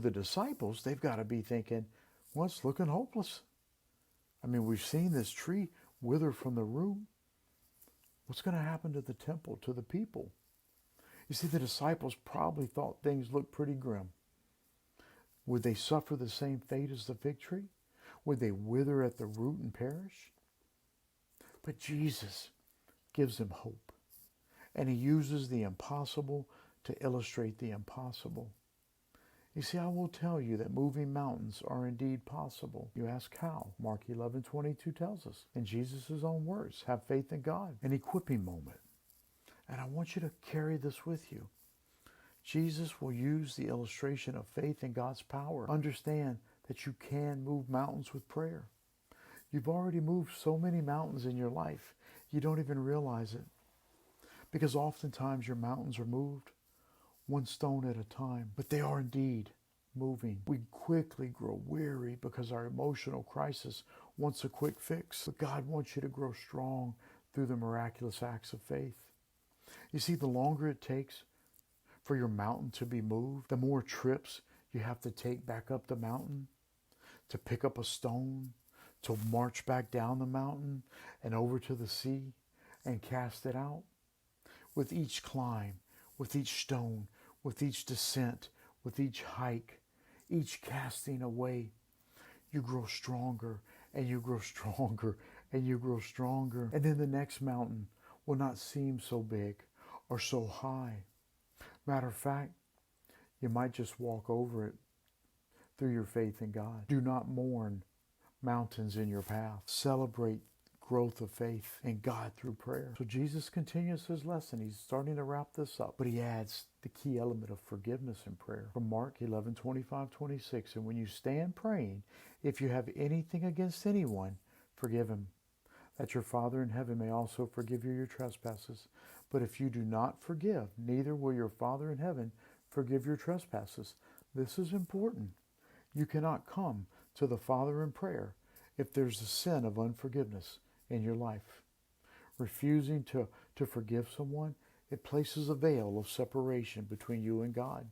The disciples, they've got to be thinking, well, it's looking hopeless. I mean, we've seen this tree wither from the root. What's going to happen to the temple, to the people? You see, the disciples probably thought things looked pretty grim. Would they suffer the same fate as the fig tree? Would they wither at the root and perish? But Jesus gives them hope. And he uses the impossible to illustrate the impossible. You see, I will tell you that moving mountains are indeed possible. You ask how? Mark 11:22 tells us. In Jesus' own words, have faith in God. An equipping moment. And I want you to carry this with you. Jesus will use the illustration of faith in God's power. Understand that you can move mountains with prayer. You've already moved so many mountains in your life, you don't even realize it. Because oftentimes your mountains are moved one stone at a time, but they are indeed moving. We quickly grow weary because our emotional crisis wants a quick fix. But God wants you to grow strong through the miraculous acts of faith. You see, the longer it takes for your mountain to be moved, the more trips you have to take back up the mountain, to pick up a stone, to march back down the mountain and over to the sea and cast it out. With each climb, with each stone, with each descent, with each hike, each casting away, you grow stronger and you grow stronger and you grow stronger. And then the next mountain will not seem so big or so high. Matter of fact, you might just walk over it through your faith in God. Do not mourn mountains in your path. Celebrate growth of faith in God through prayer. So Jesus continues his lesson. He's starting to wrap this up, but he adds the key element of forgiveness in prayer. From Mark 11:25-26, and when you stand praying, if you have anything against anyone, forgive him, that your Father in heaven may also forgive you your trespasses. But if you do not forgive, neither will your Father in heaven forgive your trespasses. This is important. You cannot come to the Father in prayer if there's a sin of unforgiveness in your life. Refusing to forgive someone, it places a veil of separation between you and God.